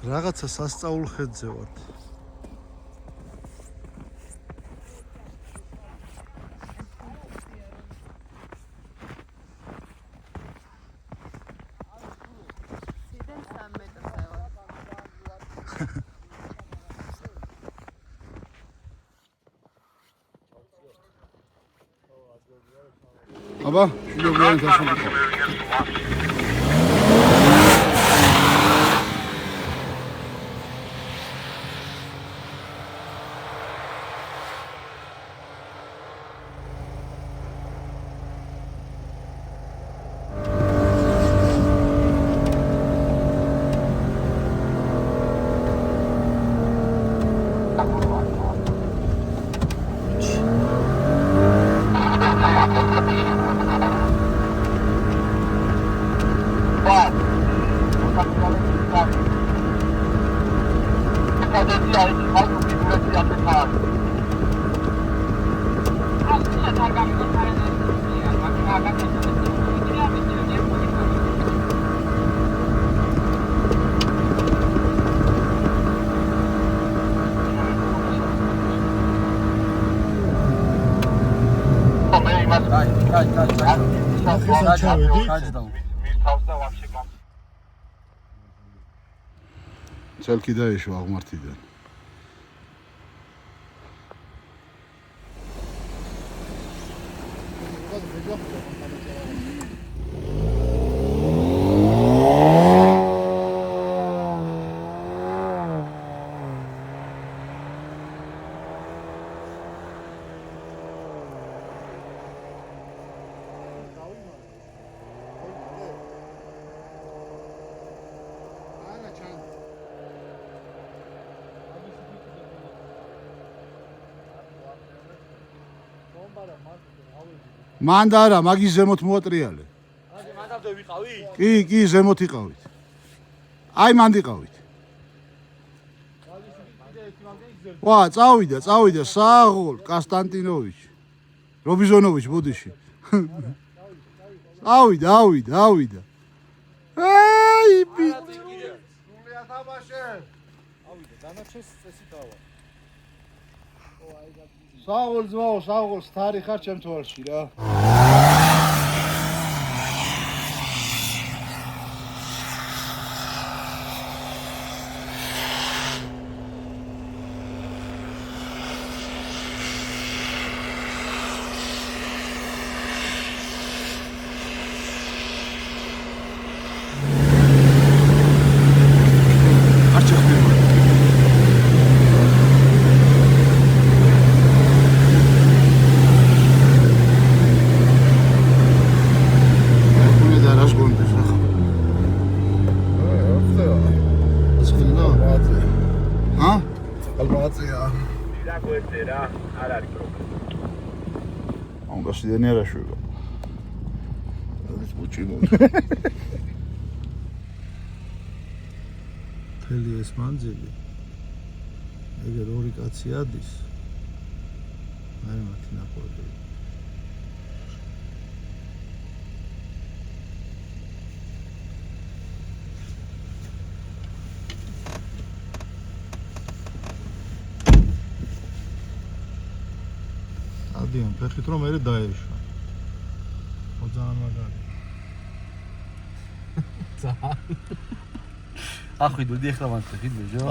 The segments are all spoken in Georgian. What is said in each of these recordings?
Რაღაცა სასწაულ ხედზე ვართ. აბა, შეგიძლიათ გასული. Цельки დაეშვა აღმართიდან. მანდ არა, მაგის ზემოთ მოატრიალე. მანდამდე ვიყავი? კი, ზემოთ იყავით. აი მანდ იყავით. ვა, წავიდა საღოლ კასტანტინოვიჩი. რობიზონოვიჩი ბოდიში. ავიდა. აი, სულიად აბაშე. ავიდა, დანარჩენს წესი დავა. საღოლ ძმაო, საღოლ სტარი ხარ ჩემ თვალში რა. გასიდენი არ აშვება. არის ბუჩინო. თელი ეს მანძილი. ეგერ ორი კაცი ადის. აი მათი ნაყოლი. ადიან ფეხით რომ მე დაეშვა. ძალიან მაგარი. ძალიან. ახვიდოდი ახლა მან ფეხით ბეჟო.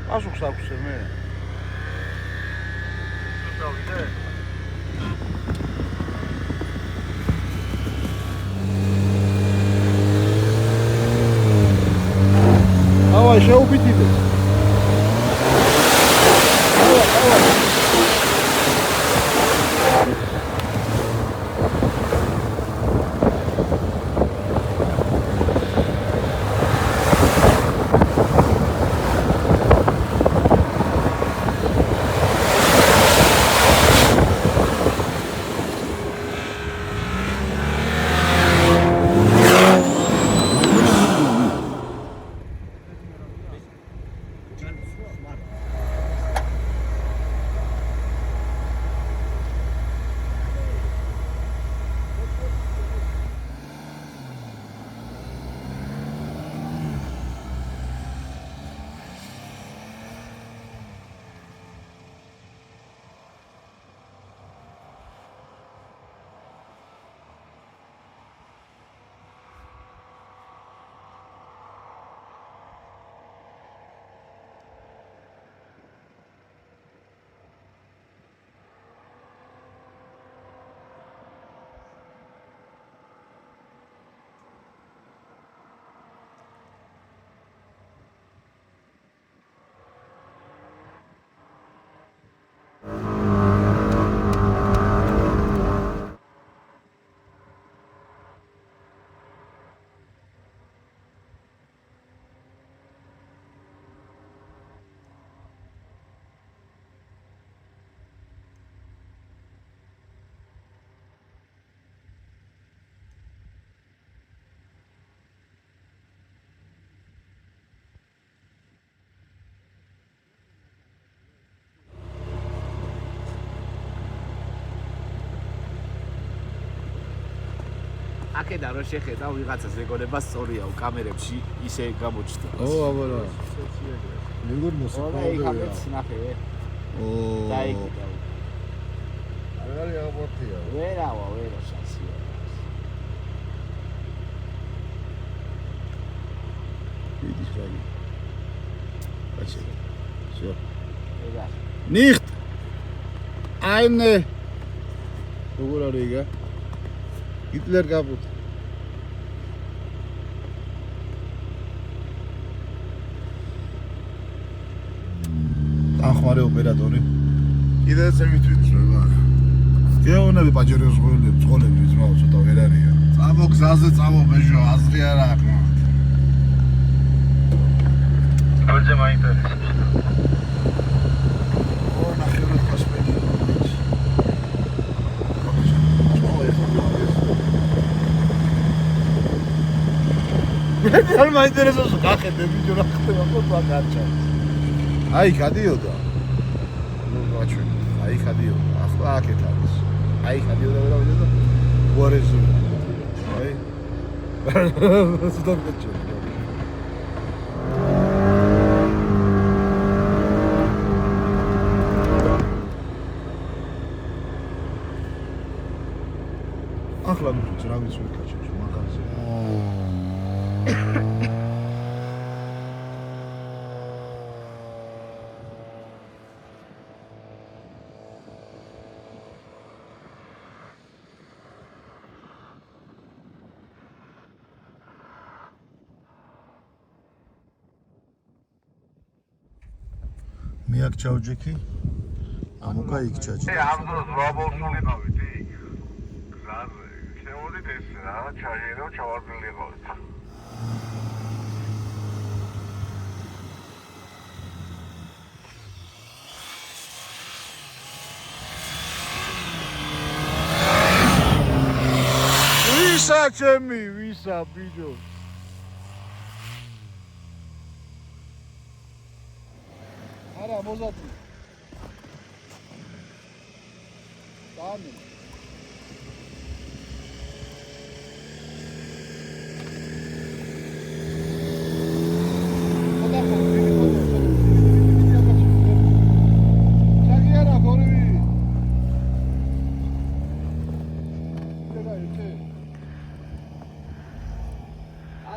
პასუხს აქვს მე. დავიდე. ავай შეუბიტიდე. აქედან რო შეხედა ვიღაცას ეგონება სწორიაო კამერებში ისე გამოჩნდა. აბარა. მეგონა მოსაყავია. იქაც ნახე. დაიგდა. არის აღბორთია. ვერავა შანსია. Видишь, Раги. Спасибо. Все. ეგა. Nicht eine როგორ არის ეგა? Hitler kaputt. ახმარე ოპერატორი. კიდე ესე მithვიდის რა. გეონები პაჯეროს ძღოლები ძმაო ცოტა ვერ არიან. წამო გზაზე წამო ბეჟო აზრი არ აქვს. Очень интересно. ო ნახევრად გასვენი. არ მაინტერესებს გახედე ვიდეო რა ხდება ხო გაჩა. აი გადიოდა. ნუ გაჩვენ. აი გადიოდა. ახლა აქეთ არის. აი გადიოდა რა ვიდეო. უარეში. აი. სიტყვით გაჩვენ. ახლა ნუ რა ვიცი ვიკაჩებს მაგაზე. მე აქ ჩავჯექი. ამუკა იქ ჩაჭი. ამ დროს ვაბოლსული ყავით იქ. გზაზე. შეოდით ეს რა, ჩაჟერო, ჩავარდნილი ყავით. ვისა ჩემი, ვისა ბიჭო. არა მოზადი. დამი.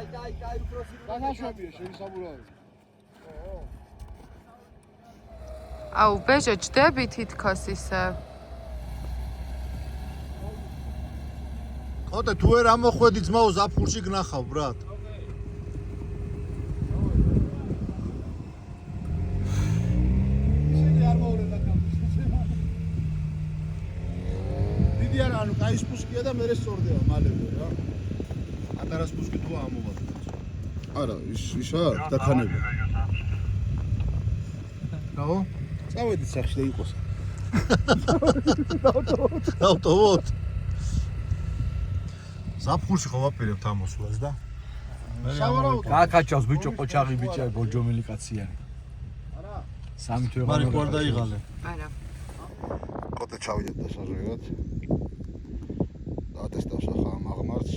აი უბრალოდ განაშვებია შეგისაბურავი. აუ ბეჟო ჯდები თითქოს ისე ხოთე თუ ვერ ამოხვედი ძმაო ზაფხულში გნახავ ბრატ. ისინი არ მოურედა გამის. დიდი არა, ანუ კაი სპუსკია და მე სწორდება მალევე რა. ატარას პუსკი თუ ამოვა. არა, ისა დაქანები. რაო? წავედი სახში და იყოს. დავტოვოთ. ზაფხულში ხო ვაპირებთ ამოსვლას და სავარაუდო. გაკაჩავს ბიჭო ყოჩაღი ბიჭი ბოჯომილი კაციანი. არა. სამი თვე მარი ყوار დაიღალე. არა კოტე ჩავიდეთ დასაჟღერად. დაატესტავს ახლა ამ აღმართს.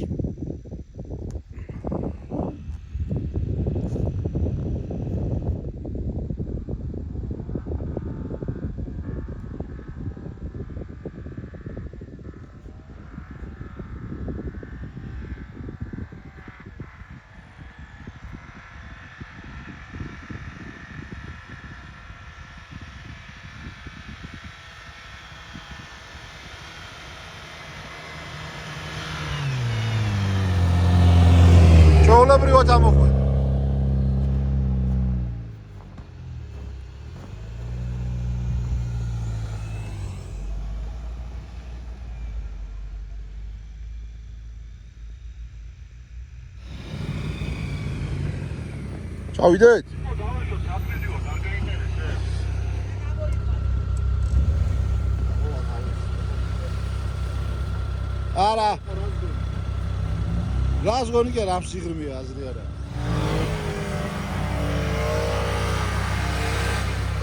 ჩაოლებრივად ამოხვედი. ჩავიდეთ. არა. რას გონი კი რა სიღრმეა აზრი არა.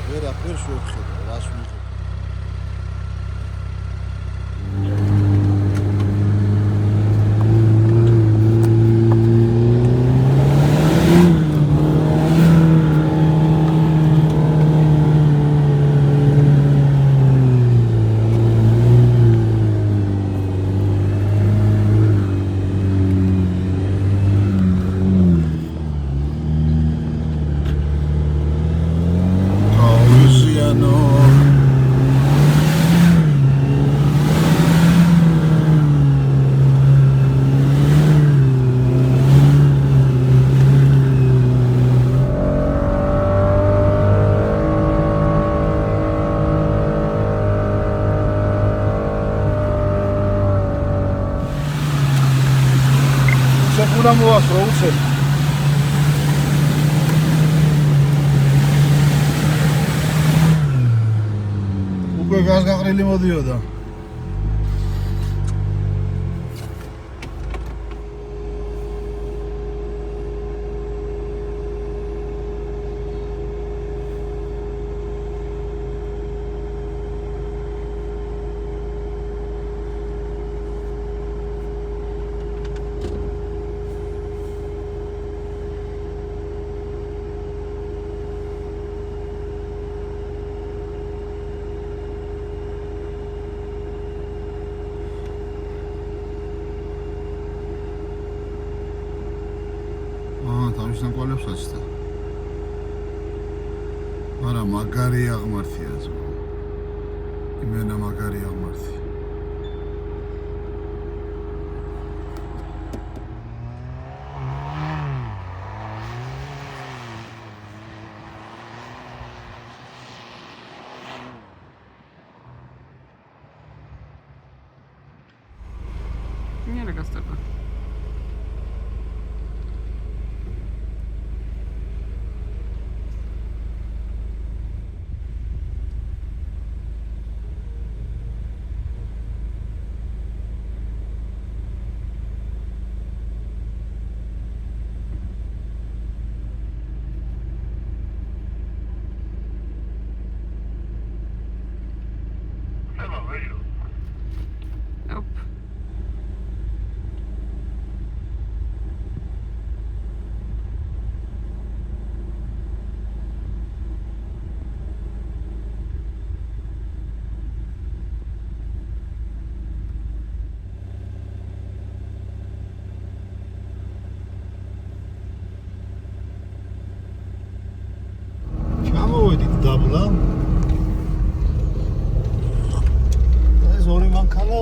ვერაფერ შევხედა, რას ვიღებ. უნდა მოვასწრო უცებ. უკვე გასგაყრილი მოდიოდა. თავისთან ყოლებსაც და არა მაგარი აღმართია ზო იმენა მაგარი აღმართი Nie regaz tego. Hop. ჩამოვედით დაბლა. ეს ორი მანქანა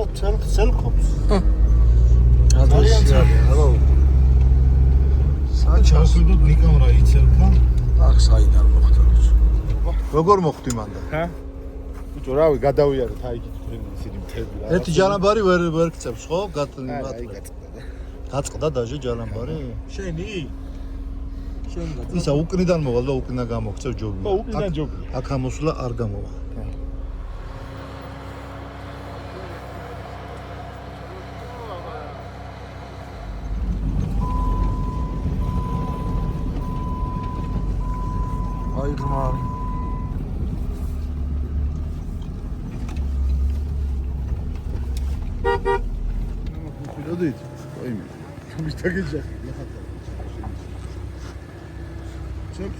ცელკობს. ჩავსვიდოთ ნიკამ რა იცელქა. აქ საიდან მოხდა როცა. როგორ მოხვდი მანდა? ჰა? ბიჭო, რავი, გადავიარეთ აი იქით ისინი მთები რა. ერთი ჯალამბარი ვერ ქცევს, ხო? აი გაწყდა. გაწყდა დაჟე ჯალამბარი? შენი? შენი და ისა უკნიდან მოვალ და უკნა გამოგცევ ჯობი. ხო, უკნიდან ჯობი. აქ ამოსვლა არ გამოვა. აი გმარი. მოდით. აი მე. მის დაგეჯახი. ჩეკ.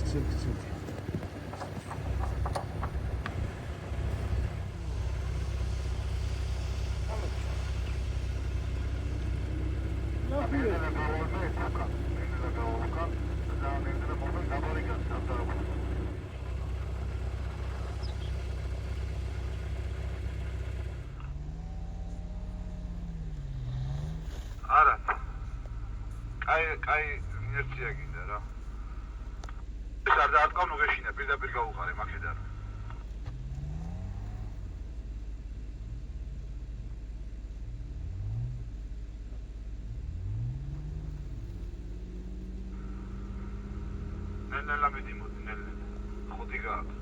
არა. კაი ინერცია გინდა რა. ეს არ დაატყავ ნუგეშინა, პირდაპირ გავუყარე მაქედან. ნელა მიდიმოდი, ნელა. ხუთი გააქვს.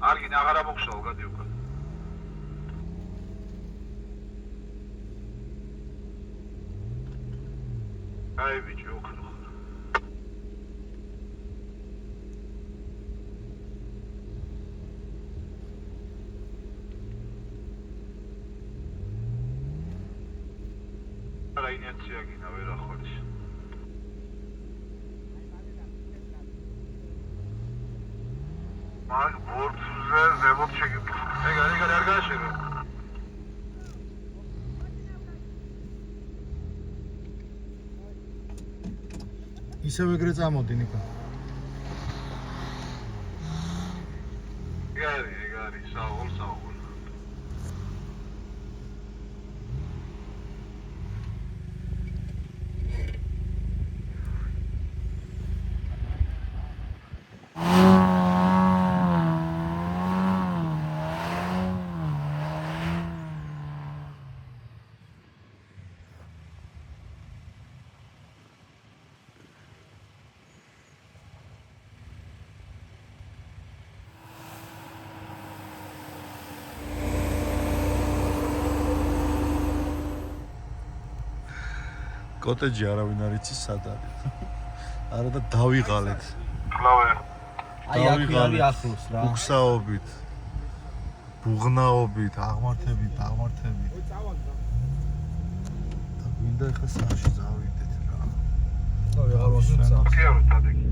არ გინდა აღარა მოგშალ, გადი უკან. აი ბიჭო, უკნო. არა ინერცია გინდა ვერ ახოლის. მაგ ბორცზე ზემოთ შეგიბ. ეგ არ გააშენე. ისევ ეგრე წამოდი ნიკა. ეგ არის საუღოლ. კოტეჯი არავინ არ იცის სად არის. არა და დავიღალეთ. კლავე. აი აქ არის ახლოს რა. უგსაობით. ბუღნაობით, აღმართებით. და გვინდა ახლა სახლში წავიდეთ რა. აღარ მოსულა. ქიარო სტატიკი.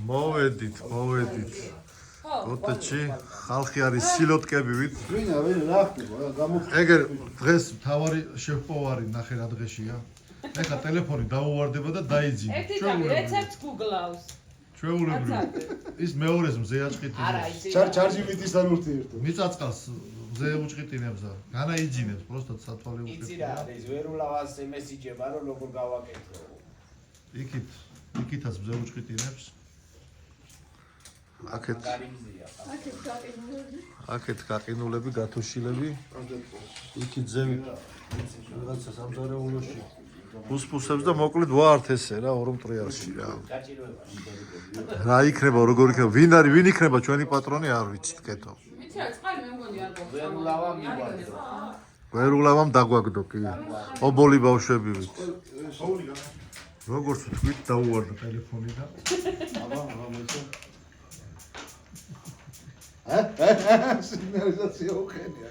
მოვედით. კოტეჯი ხალხი არის სილოტკებივით. ვინა რა ხდება გამოხდა ეგერ დღეს თავარი შეფოვარი ნახე რა დღეშია. ეხლა ტელეფონი დაუვარდება და დაიძინა. ერთი თავი რეცეპტს გუგლავს. ჩვეულებრივი. ის მეორეს მზე აჭყიტინებს. არა იცი. ჩარჯი მიტის და ნურთიერტო მიწაწყალს მზე უჭყიტინებს და განა იძინებს, პროსტად სათვალე იცი უყურებს. რა არის ვერულავას მესიჯება რომ როგორ გავაკეთო. იქითაც მზე უჭყიტინებს. აქეთ გაყინულები, გათოშილები. იქით ზევით. რაღაცა სამზარეულოში. ფუსფუსებს და მოკლედ ვართ ესე რა, ორ მტრიალში რა. რა იქნება, როგორ იქნება, ვინ იქნება ჩვენი პატრონი არ ვიცით, კეთო. ვიცი რა, წყალი მე მგონი არ გვაქვს. ვერულავა მიგვაძო. ვერულავამ დაგვაგდო კი. ობოლი ბავშვებივით. როგორც თქვით, დაუვარდა ტელეფონი და სიგნალიზაცია უხენია.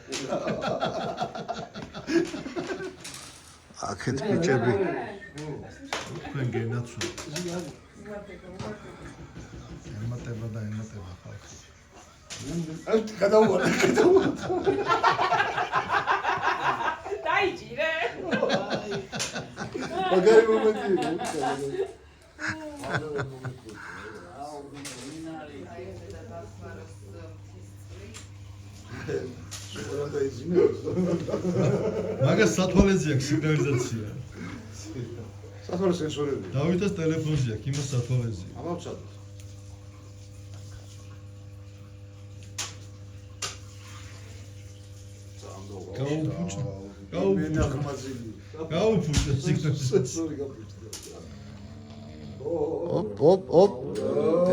აქეთ ბიჭები. თქვენ გენაცვა. ემატება ხალხი. გადაუვარდა. დაიჭირე. მაგარი მომენტია. მაგას სათვალეზე აქვს სიგნალიზაცია. სათვალე სენსორები. დავითას ტელეფონში აქვს, იმას სათვალეზე. ამავცადოთ. გაუფუჭდა სიგნალიზაცია. სენსორი გაფუჭდა. ოპ.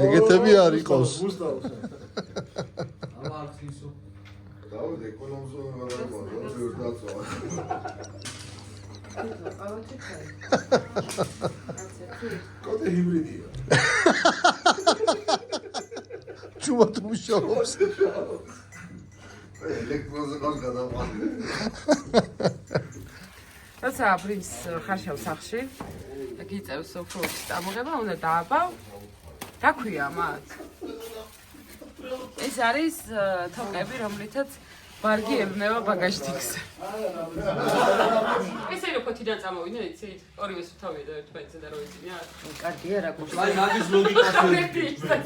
ეგეთები არ იყოს. დავით ეკონომზონი არ არის, ვერ დაწვა. კოდე ჰიბრიდია. ჩუმად მუშაობს. ელექტრონზე ყავს გადაყვანი. როცა ბრინს ხარშავ სახლში და გიწევს სოფროს წამოღება, უნდა დააბავ. რა ქვია მათ? ეს არის თოკები, რომლითაც ბარგი ელნება ბაგაჟთიქს. ესე რომ ფოთიდან წამოვიდნენ, იცით? ორივე თავი და ერთმანეთზე და რო იცინიათ. კარგია რა გქონდა. აი მაგის ლოგიკას ვერ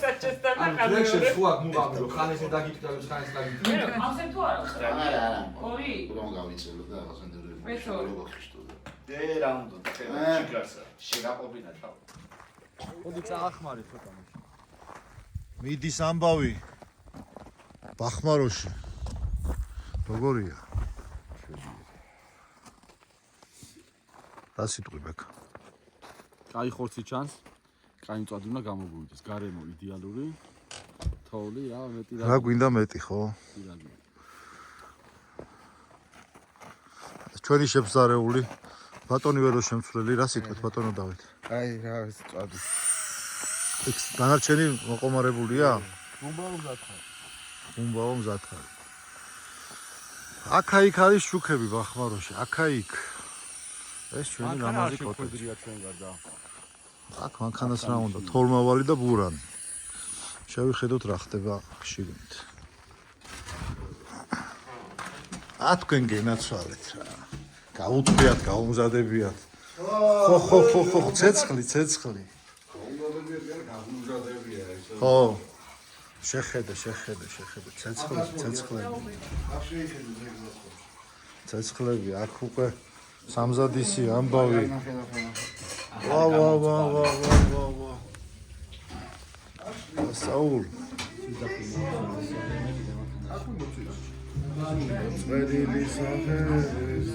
საჭესთან ტრექშენ სხვა მუღამი რომ ხან ესე დაგიტკებს, ხან ესე დაგიტკებს. ავსებ თუ არა? არა. ორი. რომ გავიწელო და რაღაცნაირად მეთოდი. დე რა უნდა შეგარსა. შეგაყობინა თავი. მოდი წაახმარი ცოტა. მიდის ამბავი. ბახმაროში. როგორია? რა სიტყვი ბექა? კაი ხორცი ჩანს. კაი მწვადი უნდა გამოგვივიდეს. გარემო იდეალური. თოვლი რა მეტი რა გვინდა მეტი ხო? ჩვენი შეფსარეული ბატონი ვერო შემცვლელი რა სიტყვით ბატონო დავით? აი რა ეს წვადი. ეს დანარჩენი მოყომარებულია? უმბაო მზათხარი. აქა-იქ არის შუქები ბახმაროში, აქა-იქ. ეს ჩვენი ლამაზი კოტეჯი. ჩვენ გარდა. აქ მანქანას რა უნდა? თოლმავალი და ბურანი. შევიხედოთ რა ხდება შიგნით. თქვენ გენაცვალეთ რა. გაუწვიათ, გაუმზადებიათ. ხო, ცეცხლი. ხო. შეხედე, ცეცხლები, აქ უკვე სამზადისი ამბავი. ვა. საულ. წვერილი სახეს.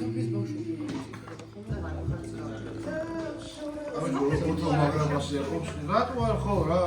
რატო არ ხო რა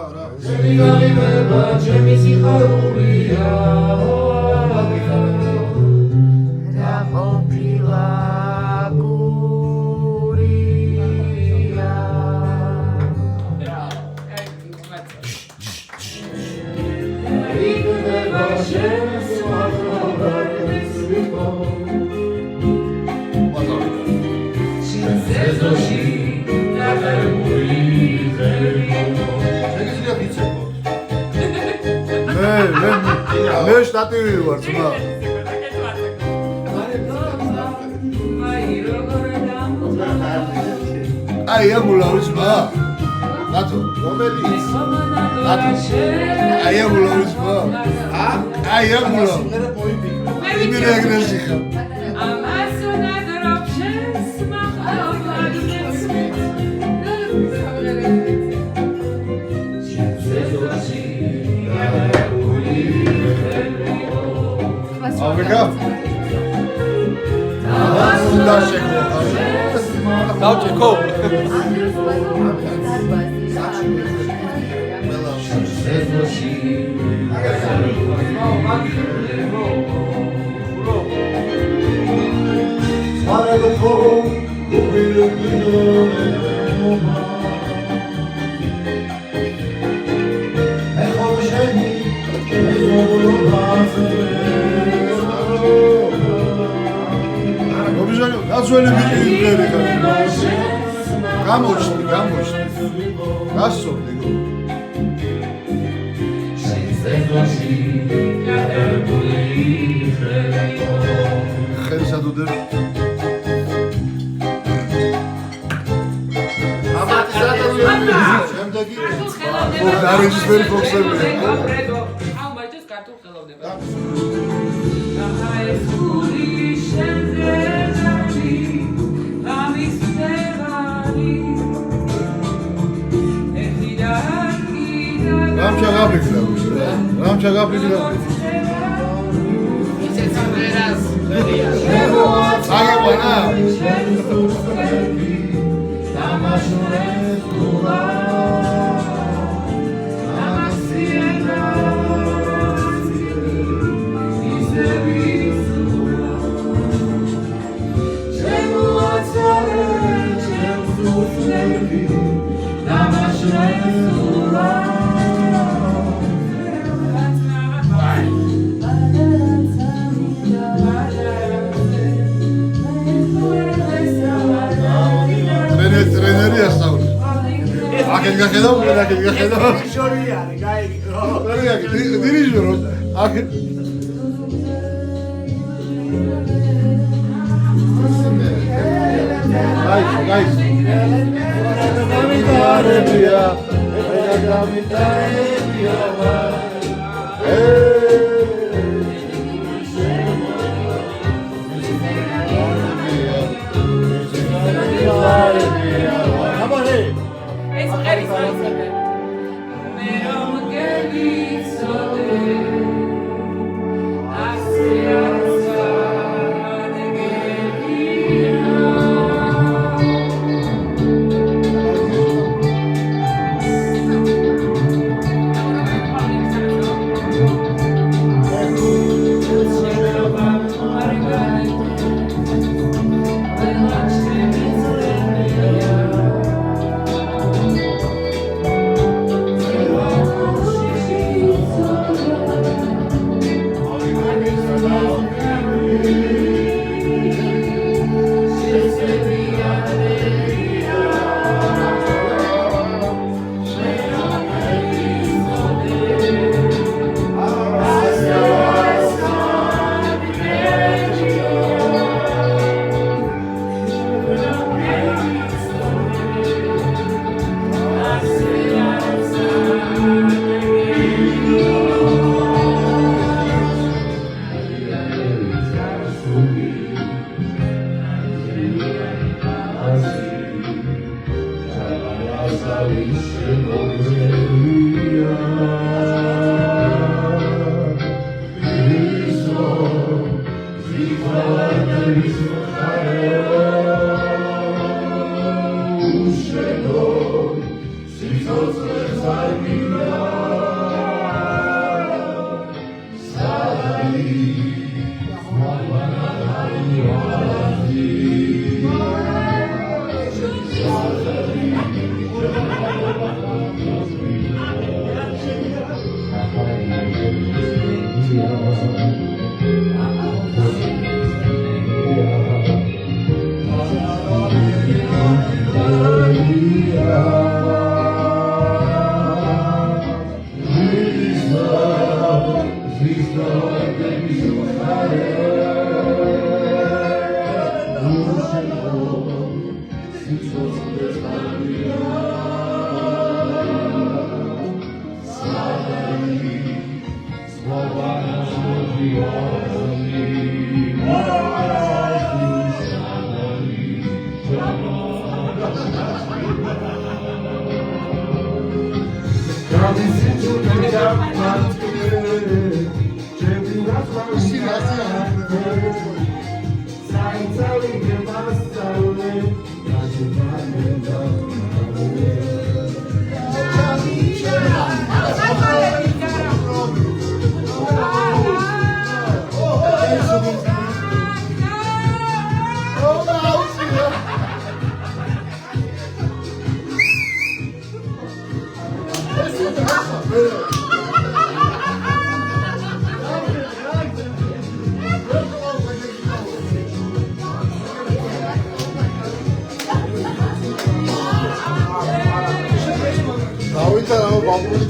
მე შტატივი ვარ ძმა აი ამულავის მა ნატო რომელიც ნატო აი ამულავის მა აი ამულა მე რეგრესი ხა Obrigado. Não chegou. Não chegou. That's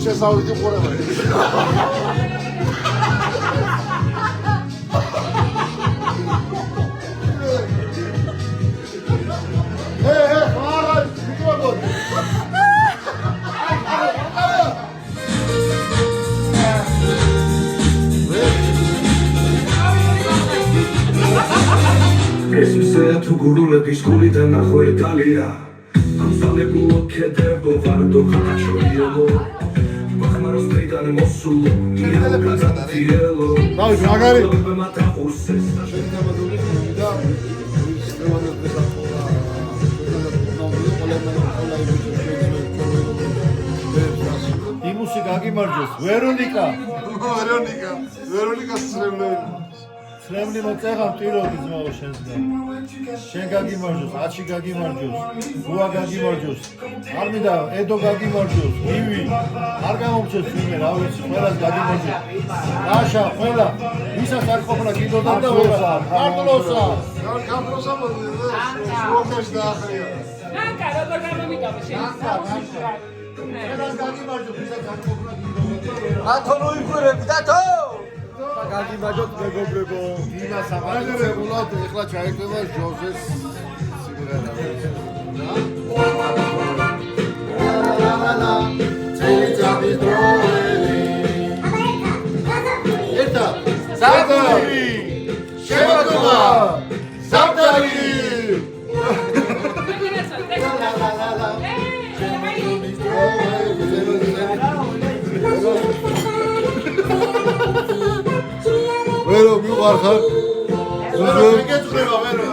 შესავლით ყურება. ეს ისეა თუ გურულების გულიდან ნახველი დალია ამსალებულო ქედებო ვარდო ხაჩოიელო ბახმაროს პრიდან მოსულო იელო გაზადიელო დავი მაგარი მათახურსეს იმუსი გაგიმარჯოს ვერონიკა სრემლი მოწეღა მტიროდი ძმაო შენსგან შენ გაგიმარჯოს აცი გაგიმარჯოს გუა გაგიმარჯოს არ მინდა ედო გაგიმარჯოს ივი არ გამომწეს ვინმე რა ვიცი ყველას გაგიმარჯოს რაშა ყველა ვისაც არ ყოფნა კიდოდა და ვერა არტლოსა გამპროსა შუაქაშ დაახრია ნანკა როგორ გამომიტოვე შენ ყველას გაგიმარჯოს ვისაც არ ყოფნა კიდოდა და ვერა ათო ნუიკვირები დათო გაგიმარჯოთ მეგობრებო იმას ამაგერებულად ეხლა ჩაიკვება ჟოზეს სიმღერა წელი დროელი ერთა ზაბდარი შევაკობა ზაბდარი ვერო მიყარხარ ზუზუ მიგეწრება ვერო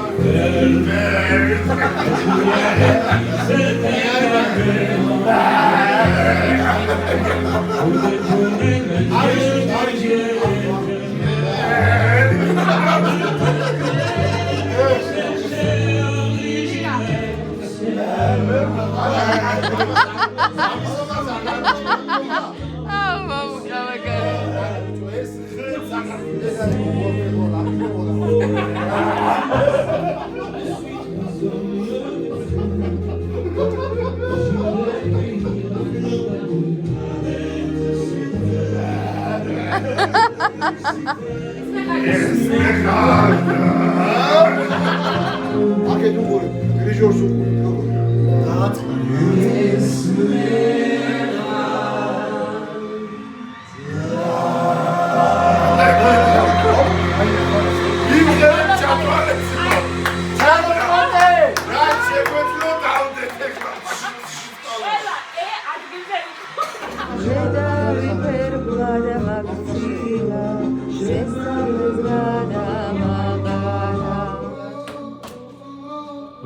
Ake duguri, grijor su duguri.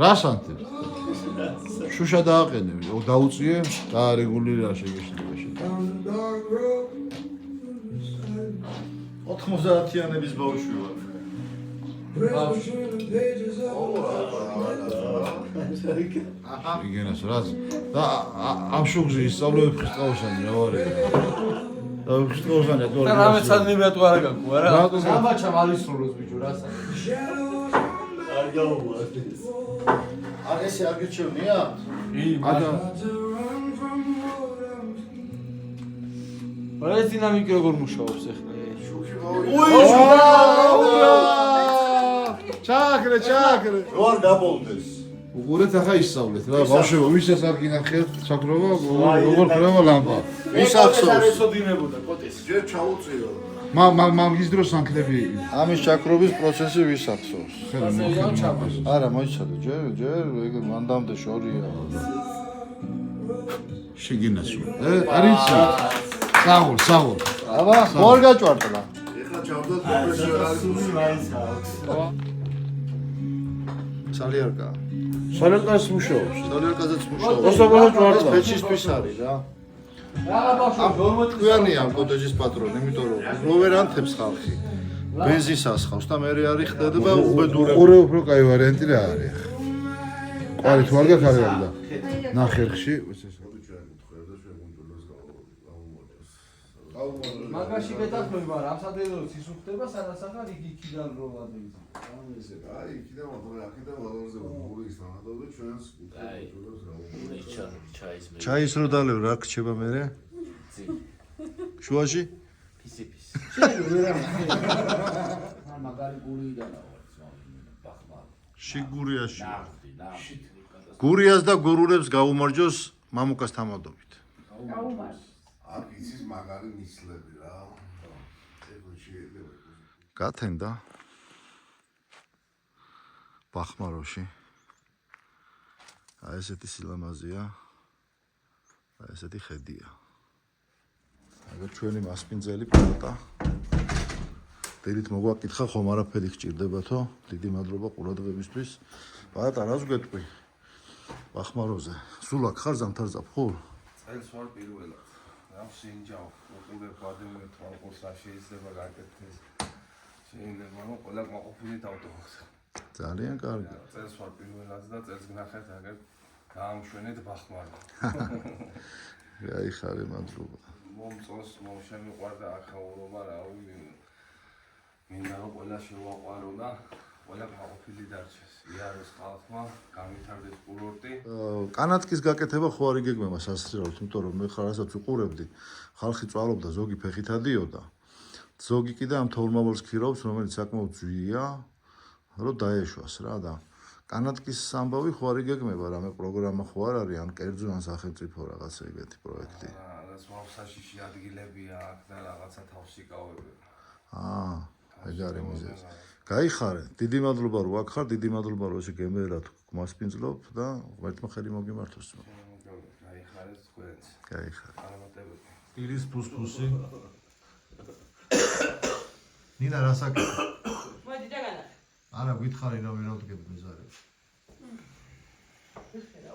რასანთებ? შუშა დააყენე, დაუწიე, დაარეგულირა შეგეშინებაში. 90-იანების ბავშვი ვარ. იგენას რას? და ამ შუქზე ისწავლები ხისტყაოსანი რა ვარ? და ხისტყაოსანი და რამე ცადნები ატო არა გაკუ არა? სამაჩა მალისრულოს ბიჭო რასა? არ გაუვარდი. არ ესე არ გიჩვენია? ადა რა დინამიკი როგორ მუშაობს ახლა? ჩაკრე როარ დაბოლდეს. უყურეთ ახლა ისწავლეთ რა ბავშვებო ვისაც არ გინახეთ ჩაქრობა როგორ ხრევა ლამპა ვის ახსოვს? ესოდინებოდა კოტეს. ჯერ ჩაუწიო. მაგის დროს ანქლები ამის ჩაქრობის პროცესი ვის ახსოვს? არა, მოიცადე, ჯერ ეგ მანდამდე შორია. შეგინასო. არის საღოლ. აბა, მორ გაჭვარტლა. ეხლა ჩავდოთ პროფესიონალი მაინც აქვს. სალიერკა. სალერკას მუშაობს. სალიერკაზეც მუშაობს. ოსტაბასაც ვარ. ეს ფეჩისთვის არის რა. თქვენი ამ კოტეჯის პატრონი, იმიტომ რომ როვერ ანთებს ხალხი. ბენზინს ასხავს და მე არის ხდება უბედურება. ყურე უფრო კაი ვარიანტი რა არის. ყვარი თუ არ გაქარია და ნახერხში მაგაში გეთახმება რა სამსადელოც ის უხდება სადაც ახლა იგი იქიდან რო ვადეიზ. აი, იქიდან მოხდა, აქედან ლავაზე გულის თანადავდა ჩვენს კულტურას რა. ჩაის რო დალევ რა გრჩება მე? შუაში? ფისიფის. მაგარი გურიიდანა ბახმარ. შიგურიაში. გურიას და გურულებს გაუმარჯოს მამუკას თამადობით. გაუმარჯოს. აქ იცის მაგარი მისლები რა. გათენდა ბახმაროში. აი ესეთი სილამაზეა. აი ესეთი ხედია. აგერ ჩვენი მასპინძელი პილოტა. დილით მოგვაკითხა ხომ არაფერი გჭირდებათო? დიდი მადლობა ყურადღებისთვის. პატა რას გეტყვი? ბახმაროზე. სულ აქ ხარ ზამთარზაფ ხო? წელს ვარ პირველად. რა შინჯავ, უკვე ვადები თვალყურს რა შეიძლება გაკეთდეს. შეიძლება რომ ყველა მოყოფილი დავდოხოს. ძალიან კარგი. წელს ვარ პირველად და წელს გნახეთ აგერ გაამშვენეთ ბახმარო. გაიხარე მადლობა. მომწონს შემიყვარდა ახალობა რა მინდა რომ ყველა შევაყვარო და ყველა გაყოფილი დარჩეს. იაროს ხალხმა გამithარდეს კურორტი. კანატკის გაკეთება ხო არ იგეგმება სასწრაფოდ, იმიტომ რომ მე ხარ რასაც უყურებდი, ხალხი წვალობდა, ზოგი ფეხით ადიოდა. ზოგი კიდე ამ თოვლმაბოლს ქირობს, რომელიც საკმაოდ ძვირია, რომ დაეშვას რა და კანატკის ამბავი ხო არ იგეგმება, რამე პროგრამა ხო არ არის, ან კერძო ან სახელმწიფო რაღაცა ეგეთი პროექტი. რაც ვავსაშიში ადგილებია აქ და რაღაცა თავს იკავებენ. ეგ არის მიზეზი. გაიხარე, დიდი მადლობა რომ აქ ხარ, დიდი მადლობა რომ ესე გემერად გმასპინძლობ და ღმერთმა ხელი მოგიმართოს. გაიხარეთ თქვენც. გაიხარე. წარმატებები. პირის ფუსფუსი. ნინა რას აკეთებ? მოდი დაგანახე. არა, გითხარი რა ვერ ავდგებ მეზარებს.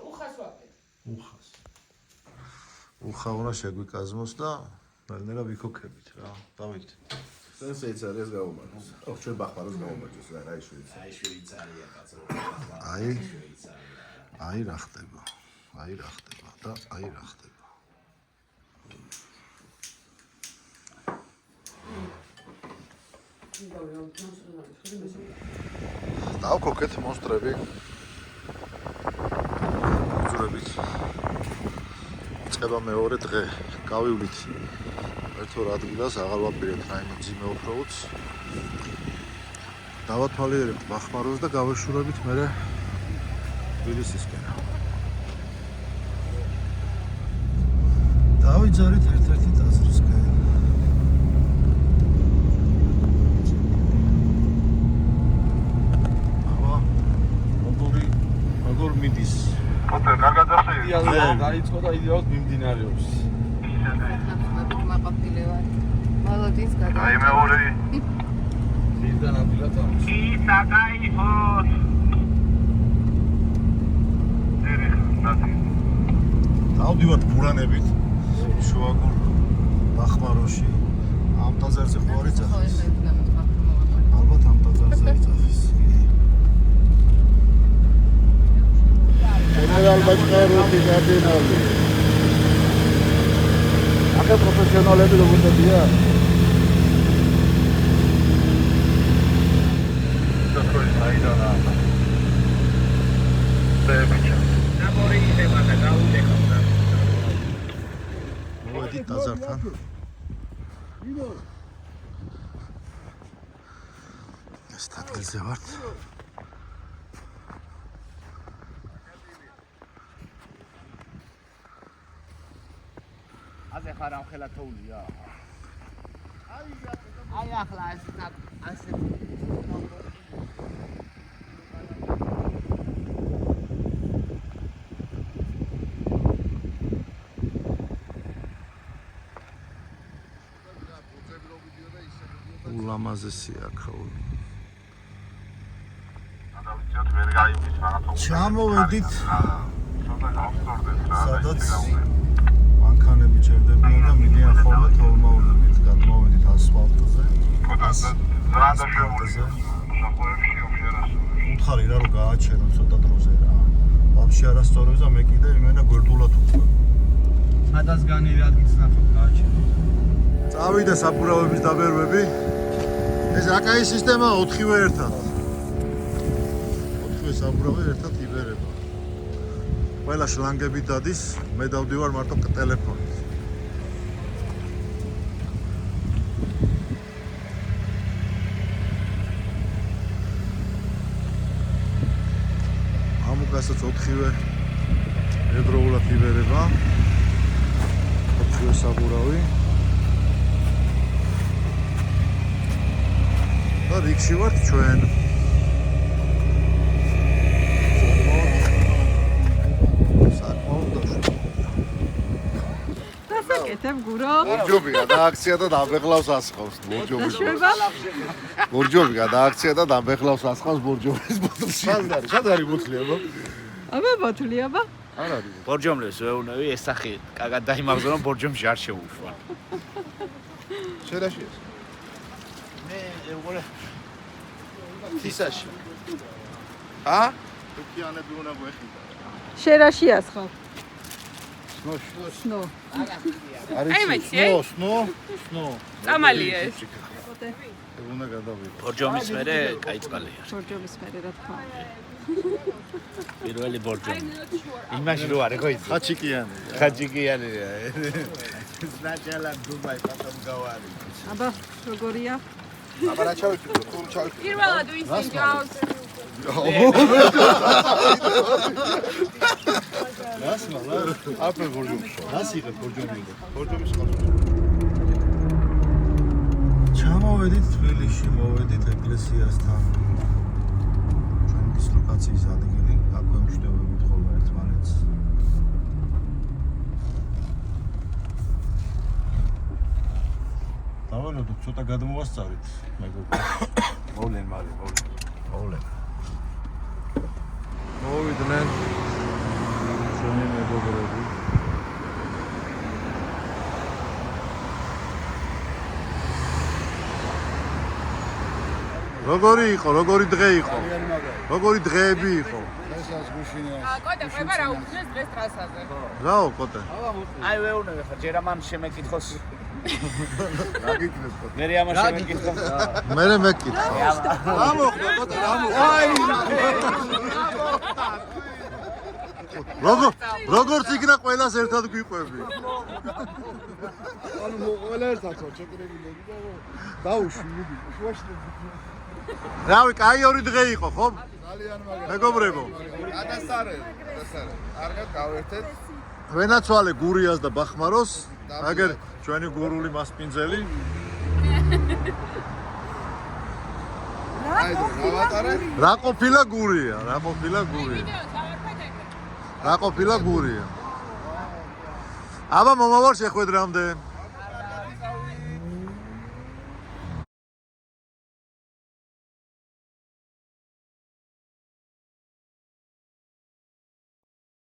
უხას ვაკეთებ. უხას. უხა უნდა შეგვიკაზმოს და რანერა ვიქოქებით რა. დავით. სენსეიც არის გაუმარჯოს. ოღ ჩვენ ბახმაროს გაუმარჯოს რა აი შვეიცარია. აი შვეიცარია კაცო. აი რა ხდება. აი რა ხდება და აი რა ხდება. დავქოქეთ მონსტრები. უძრებით. წება მეორე დღე. გავივლით ერთო ადგილას, აღარ ვაპირებთ რაიმე ძიმე ოქროუც. დავათვალიერებთ ბახმაროს და გავეშურებით მერე თბილისისკენ. დავიძარით ერთ-ერთი ტაძრისკენ. როგორ მიდის? ოტე, კარგად ახსენე. დაიწყო და იდეალურად მიმდინარეობს. молодец, когда. აი მეორე. ძირდან ამბილად ამის. ისაკაიფოს. დავდივართ ბურანებით შუაგულ ბახმაროში. ამ ტაძარზე ხო არის ძახის? ალბათ ამ ტაძარზე იძახის. გენერალ ბაჭყაროვი გარდინალი. აქ პროფესიონალები როგორია? მოვედით ტაძართან. ეს ადგილზე ვართ. აზე ხარ ამ ხელა თოვლია. აი ახლა ასე ულამაზესია აქ. დავიცეთ ვერ გაიგის რაღაცა. ჩამოვედით ცოტა გავსწორდეთ რა. სადაც მანქანები ჩერდებიან და მიდიან ხოლმე თორმაულებით, გადმოვედით ასფალტზე. ზრდა შემოვლიდა. მოსახვეებში ოფიარასოებში. უთხარი რა რომ გააჩერონ ცოტა დროზე რა. ვაფშე არასწორებს და მე კიდე იმენა გვერდულად უკვე. სადაც განივი ადგილს ნახავ გააჩერე. წავიდა საბურავების დაბერვები. ეს აკაი სისტემა 4-ვე ერთად. 4-ვე საბურავი ერთად იბერება. ყველა შლანგები დადის, მე დავდივარ მარტო ტელეფონით. ამუკასაც 4-ვე ერთდროულად იბერება. 4-ვე საბურავი. და რიგში ვართ ჩვენ. დასაკეთებ გურო. ბორჯობი გადააქცია და დამბეხლავს ასხავს ბორჯობი. ბორჯობი გადააქცია და დამბეხლავს ასხავს ბორჯობის ბოთლში. სად არის ბოთლი აბა? აბა ბოთლი აბა. არ არის. ბორჯომლებს ვეუნები ეს სახე კაგად დაიმაგზო რომ ბორჯომში არ შეუშვან. შერაში ეს. მე ეგოლა თისაში. ა? თქიანები უნდა გვეხიდა. შერაში ასხავ. სნო. აი მეცი, სნო. წამალია ეს. უნდა გადავიდე. ბორჯომის მერე კაი წყალია. ბორჯომის მერე რა თქმა უნდა. პირველი ბორჯომი. იმაში რო არის ხო იცი? ხაჩიკიანი. ხაჯიკიანია. სნაჭალა დუბაი პატომ გავარი. აბა როგორია? აბა რა ჩავიფიქრო? თუ ჩავიფიქრო. პირველად ვისინ ჯავს. რას მალა? აფე ბორჯომი. რას იღებ ბორჯომი? ბორჯომის ხალხი. ჩამოვედით თბილისში, მოვედით ეკლესიასთან. ჩვენი დისლოკაციის ადგილი, აქვე მშვიდობებით ხოლმე ერთმანეთს. დავალოდოთ, ცოტა გადმოვასწავლით, მეგობრებო. მოვლენ მალე, მოვლენ. მოვიდნენ ჩვენი მეგობრები. როგორი იყო, როგორი დღე იყო? როგორი დღეები იყო? ესას გუშინია. კოტე ყובה რა უხდეს დღეს ტრასაზე. რაო, კოტე? აი ვეუნები ხა ჯერ ამან შემეკითხოს. რა გიქნეს კოტე? მე ამან შემეკითხო. მე მეკითხა. რა მოხდა კოტე? რა მოხდა? აი როგორც იქნა ყველას ერთად გვიყვები. ანუ ყველა ერთად ჩეკრებინები და დაუშვი მიდი. შუაში რავი, კაი ორი დღე იყო, ხო? ძალიან მაგარი. მეგობრებო. ადასარე. კარგად გავერთეთ. ვენაცვალე გურიას და ბახმაროს, აგერ ჩვენი გურული მასპინძელი. აი დავატარე. რა ყოფილა გურია, რა ყოფილა გურია. აბა მომავარ შეხვედრამდე.